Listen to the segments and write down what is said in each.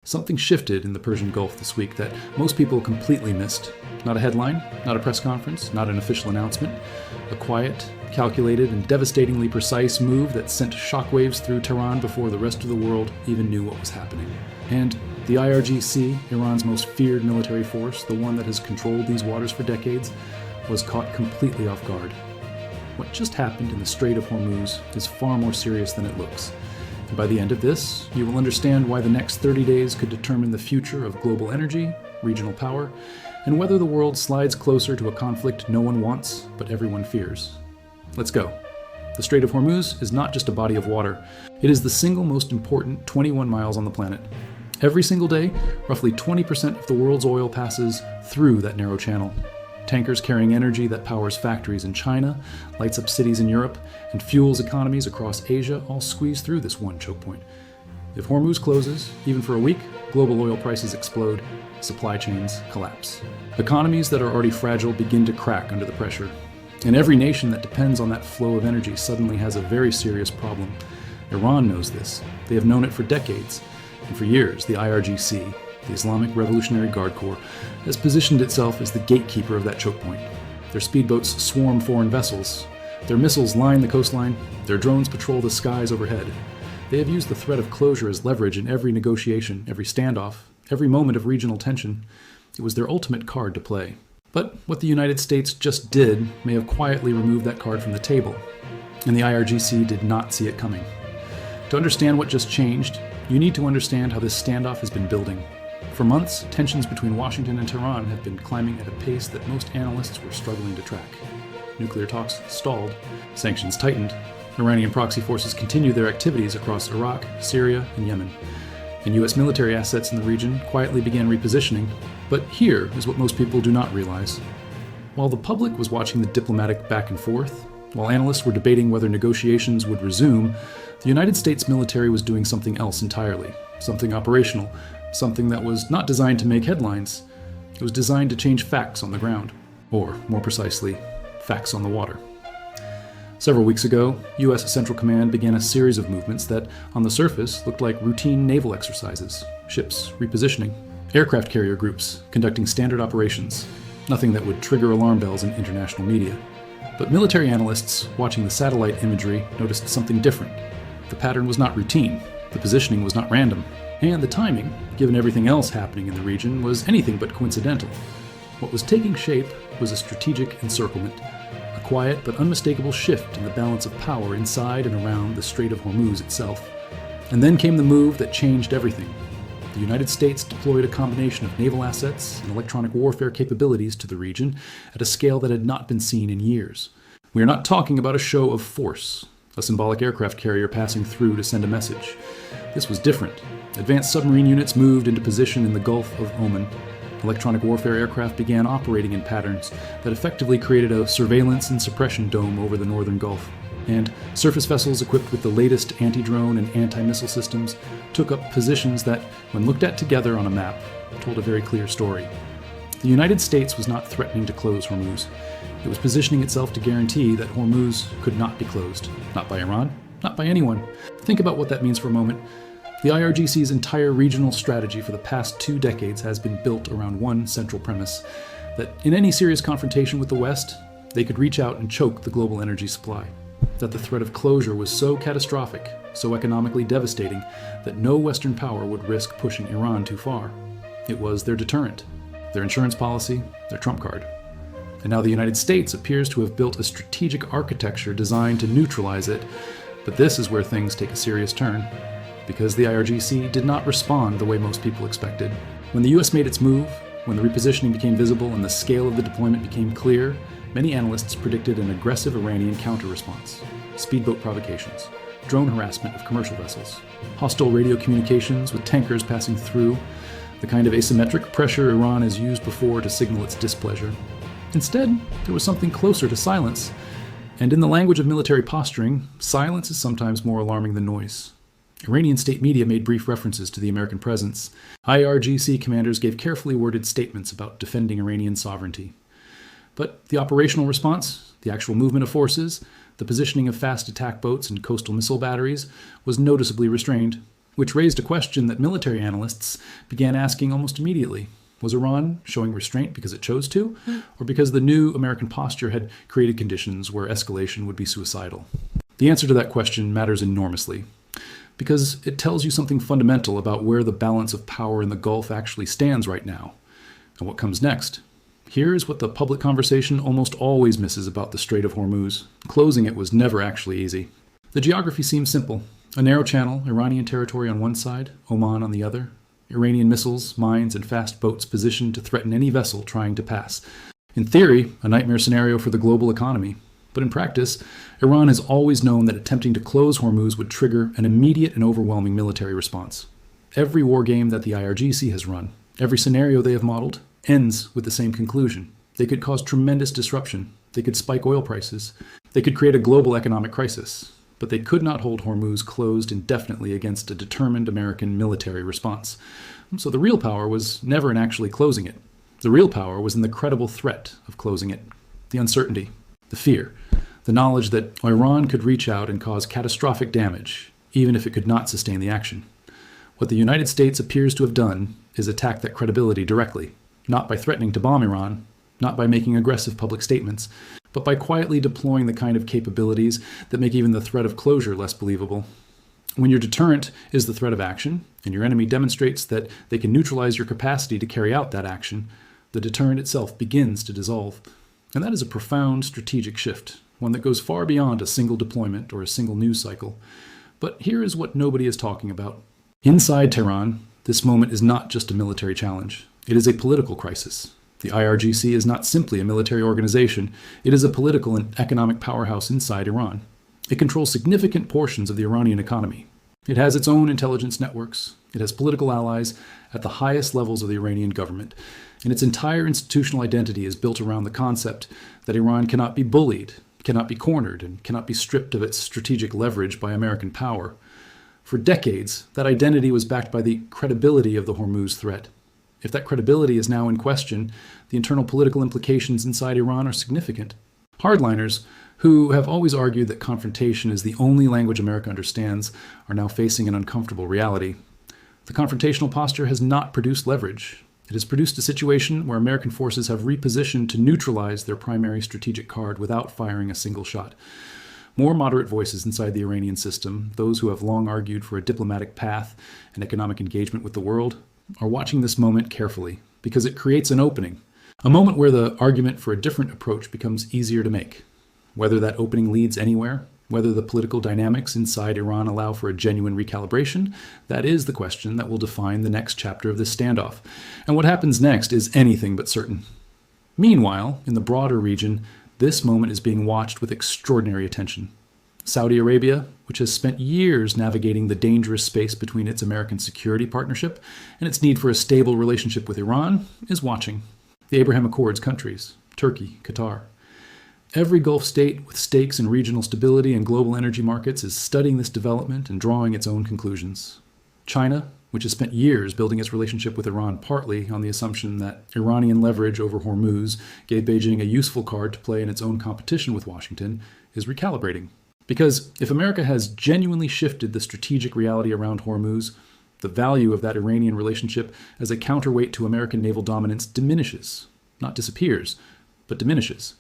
Something shifted in the Persian Gulf this week that most people completely missed. Not a headline, not a press conference, not an official announcement. A quiet, calculated, and devastatingly precise move that sent shockwaves through Tehran before the rest of the world even knew what was happening. And the IRGC, Iran's most feared military force, the one that has controlled these waters for decades, was caught completely off guard. What just happened in the Strait of Hormuz is far more serious than it looks. And by the end of this, you will understand why the next 30 days could determine the future of global energy, regional power, and whether the world slides closer to a conflict no one wants, but everyone fears. Let's go. The Strait of Hormuz is not just a body of water. It is the single most important 21 miles on the planet. Every single day, roughly 20% of the world's oil passes through that narrow channel. Tankers carrying energy that powers factories in China, lights up cities in Europe, and fuels economies across Asia all squeeze through this one choke point. If Hormuz closes, even for a week, global oil prices explode, supply chains collapse. Economies that are already fragile begin to crack under the pressure. And every nation that depends on that flow of energy suddenly has a very serious problem. Iran knows this. They have known it for decades. And for years, the IRGC, the Islamic Revolutionary Guard Corps, has positioned itself as the gatekeeper of that choke point. Their speedboats swarm foreign vessels. Their missiles line the coastline. Their drones patrol the skies overhead. They have used the threat of closure as leverage in every negotiation, every standoff, every moment of regional tension. It was their ultimate card to play. But what the United States just did may have quietly removed that card from the table, and the IRGC did not see it coming. To understand what just changed, you need to understand how this standoff has been building. For months, tensions between Washington and Tehran have been climbing at a pace that most analysts were struggling to track. Nuclear talks stalled, sanctions tightened, Iranian proxy forces continue their activities across Iraq, Syria, and Yemen, and U.S. military assets in the region quietly began repositioning. But here is what most people do not realize. While the public was watching the diplomatic back and forth, while analysts were debating whether negotiations would resume, the United States military was doing something else entirely, something operational, something that was not designed to make headlines. It was designed to change facts on the ground, or more precisely, facts on the water. Several weeks ago, U.S. Central Command began a series of movements that, on the surface, looked like routine naval exercises, ships repositioning, aircraft carrier groups conducting standard operations, nothing that would trigger alarm bells in international media. But military analysts watching the satellite imagery noticed something different. The pattern was not routine, the positioning was not random, and the timing, given everything else happening in the region, was anything but coincidental. What was taking shape was a strategic encirclement, a quiet but unmistakable shift in the balance of power inside and around the Strait of Hormuz itself. And then came the move that changed everything. The United States deployed a combination of naval assets and electronic warfare capabilities to the region at a scale that had not been seen in years. We are not talking about a show of force, a symbolic aircraft carrier passing through to send a message. This was different. Advanced submarine units moved into position in the Gulf of Oman. Electronic warfare aircraft began operating in patterns that effectively created a surveillance and suppression dome over the northern Gulf. And surface vessels equipped with the latest anti-drone and anti-missile systems took up positions that, when looked at together on a map, told a very clear story. The United States was not threatening to close Hormuz. It was positioning itself to guarantee that Hormuz could not be closed. Not by Iran, not by anyone. Think about what that means for a moment. The IRGC's entire regional strategy for the past 2 decades has been built around one central premise, that in any serious confrontation with the West, they could reach out and choke the global energy supply. That the threat of closure was so catastrophic, so economically devastating, that no Western power would risk pushing Iran too far. It was their deterrent, their insurance policy, their trump card. And now the United States appears to have built a strategic architecture designed to neutralize it, but this is where things take a serious turn, because the IRGC did not respond the way most people expected. When the US made its move, when the repositioning became visible and the scale of the deployment became clear, many analysts predicted an aggressive Iranian counter-response, speedboat provocations, drone harassment of commercial vessels, hostile radio communications with tankers passing through, the kind of asymmetric pressure Iran has used before to signal its displeasure. Instead, there was something closer to silence, and in the language of military posturing, silence is sometimes more alarming than noise. Iranian state media made brief references to the American presence. IRGC commanders gave carefully worded statements about defending Iranian sovereignty. But the operational response, the actual movement of forces, the positioning of fast attack boats and coastal missile batteries, was noticeably restrained. which raised a question that military analysts began asking almost immediately. Was Iran showing restraint because it chose to, or because the new American posture had created conditions where escalation would be suicidal? The answer to that question matters enormously, because it tells you something fundamental about where the balance of power in the Gulf actually stands right now, and what comes next. Here's what the public conversation almost always misses about the Strait of Hormuz. Closing it was never actually easy. The geography seems simple. A narrow channel, Iranian territory on one side, Oman on the other. Iranian missiles, mines, and fast boats positioned to threaten any vessel trying to pass. In theory, a nightmare scenario for the global economy. But in practice, Iran has always known that attempting to close Hormuz would trigger an immediate and overwhelming military response. Every war game that the IRGC has run, every scenario they have modeled, ends with the same conclusion. They could cause tremendous disruption. They could spike oil prices. They could create a global economic crisis. But they could not hold Hormuz closed indefinitely against a determined American military response. So the real power was never in actually closing it. The real power was in the credible threat of closing it, the uncertainty, the fear, the knowledge that Iran could reach out and cause catastrophic damage, even if it could not sustain the action. What the United States appears to have done is attack that credibility directly, not by threatening to bomb Iran, not by making aggressive public statements, but by quietly deploying the kind of capabilities that make even the threat of closure less believable. When your deterrent is the threat of action, and your enemy demonstrates that they can neutralize your capacity to carry out that action, the deterrent itself begins to dissolve. And that is a profound strategic shift, one that goes far beyond a single deployment or a single news cycle. But here is what nobody is talking about. Inside Tehran, this moment is not just a military challenge. It is a political crisis. The IRGC is not simply a military organization. It is a political and economic powerhouse inside Iran. It controls significant portions of the Iranian economy. It has its own intelligence networks. It has political allies at the highest levels of the Iranian government. And its entire institutional identity is built around the concept that Iran cannot be bullied, cannot be cornered, and cannot be stripped of its strategic leverage by American power. For decades, that identity was backed by the credibility of the Hormuz threat. If that credibility is now in question, the internal political implications inside Iran are significant. Hardliners, who have always argued that confrontation is the only language America understands, are now facing an uncomfortable reality. The confrontational posture has not produced leverage. It has produced a situation where American forces have repositioned to neutralize their primary strategic card without firing a single shot. More moderate voices inside the Iranian system, those who have long argued for a diplomatic path and economic engagement with the world, are watching this moment carefully because it creates an opening, a moment where the argument for a different approach becomes easier to make. Whether that opening leads anywhere, whether the political dynamics inside Iran allow for a genuine recalibration, that is the question that will define the next chapter of this standoff. And what happens next is anything but certain. Meanwhile, in the broader region, this moment is being watched with extraordinary attention. Saudi Arabia, which has spent years navigating the dangerous space between its American security partnership and its need for a stable relationship with Iran, is watching. The Abraham Accords countries, Turkey, Qatar. Every Gulf state with stakes in regional stability and global energy markets is studying this development and drawing its own conclusions. China, which has spent years building its relationship with Iran partly on the assumption that Iranian leverage over Hormuz gave Beijing a useful card to play in its own competition with Washington, is recalibrating. Because if America has genuinely shifted the strategic reality around Hormuz, the value of that Iranian relationship as a counterweight to American naval dominance diminishes, not disappears, but diminishes.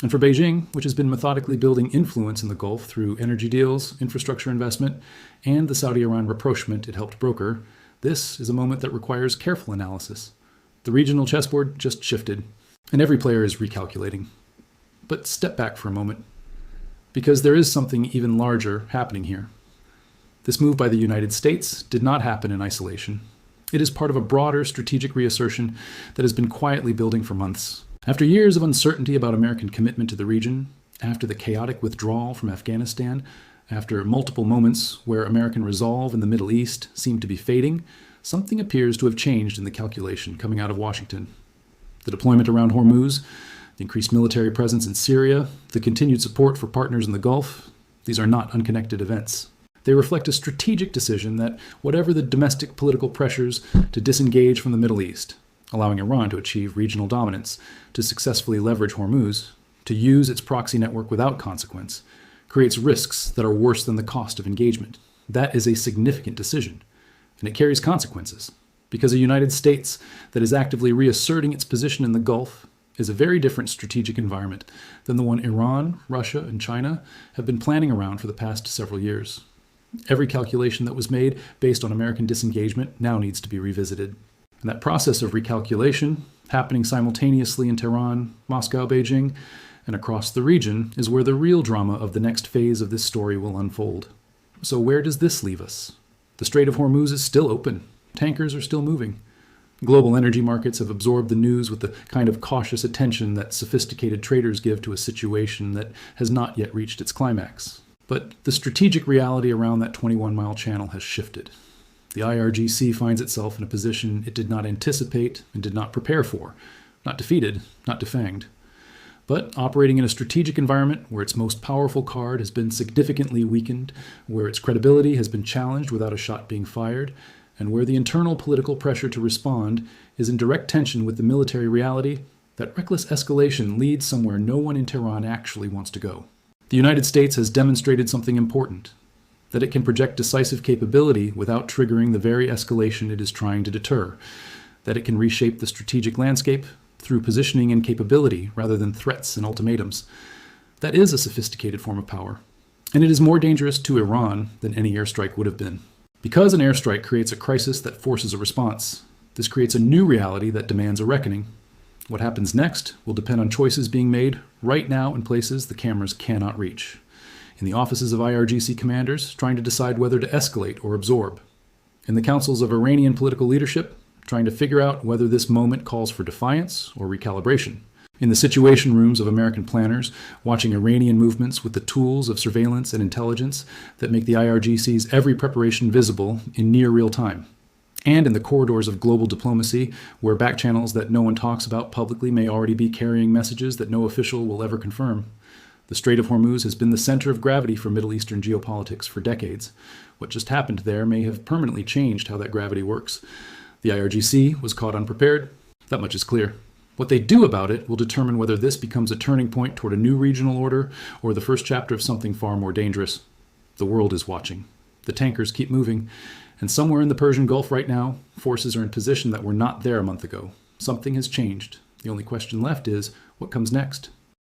And for Beijing, which has been methodically building influence in the Gulf through energy deals, infrastructure investment, and the Saudi-Iran rapprochement it helped broker, this is a moment that requires careful analysis. The regional chessboard just shifted, and every player is recalculating. But step back for a moment, because there is something even larger happening here. This move by the United States did not happen in isolation. It is part of a broader strategic reassertion that has been quietly building for months. After years of uncertainty about American commitment to the region, after the chaotic withdrawal from Afghanistan, after multiple moments where American resolve in the Middle East seemed to be fading, something appears to have changed in the calculation coming out of Washington. The deployment around Hormuz, the increased military presence in Syria, the continued support for partners in the Gulf, these are not unconnected events. They reflect a strategic decision that whatever the domestic political pressures to disengage from the Middle East, allowing Iran to achieve regional dominance, to successfully leverage Hormuz, to use its proxy network without consequence, creates risks that are worse than the cost of engagement. That is a significant decision. And it carries consequences, because a United States that is actively reasserting its position in the Gulf is a very different strategic environment than the one Iran, Russia, and China have been planning around for the past several years. Every calculation that was made based on American disengagement now needs to be revisited. And that process of recalculation, happening simultaneously in Tehran, Moscow, Beijing, and across the region, is where the real drama of the next phase of this story will unfold. So where does this leave us? The Strait of Hormuz is still open. Tankers are still moving. Global energy markets have absorbed the news with the kind of cautious attention that sophisticated traders give to a situation that has not yet reached its climax. But the strategic reality around that 21-mile channel has shifted. The IRGC finds itself in a position it did not anticipate and did not prepare for. Not defeated, not defanged, but operating in a strategic environment where its most powerful card has been significantly weakened, where its credibility has been challenged without a shot being fired, and where the internal political pressure to respond is in direct tension with the military reality that reckless escalation leads somewhere no one in Tehran actually wants to go. The United States has demonstrated something important, that it can project decisive capability without triggering the very escalation it is trying to deter, that it can reshape the strategic landscape through positioning and capability rather than threats and ultimatums. That is a sophisticated form of power, and it is more dangerous to Iran than any airstrike would have been. Because an airstrike creates a crisis that forces a response, this creates a new reality that demands a reckoning. What happens next will depend on choices being made right now in places the cameras cannot reach. In the offices of IRGC commanders, trying to decide whether to escalate or absorb. In the councils of Iranian political leadership, trying to figure out whether this moment calls for defiance or recalibration. In the situation rooms of American planners, watching Iranian movements with the tools of surveillance and intelligence that make the IRGC's every preparation visible in near real time. And in the corridors of global diplomacy, where back channels that no one talks about publicly may already be carrying messages that no official will ever confirm. The Strait of Hormuz has been the center of gravity for Middle Eastern geopolitics for decades. What just happened there may have permanently changed how that gravity works. The IRGC was caught unprepared. That much is clear. What they do about it will determine whether this becomes a turning point toward a new regional order or the first chapter of something far more dangerous. The world is watching. The tankers keep moving. And somewhere in the Persian Gulf right now, forces are in position that were not there a month ago. Something has changed. The only question left is, what comes next?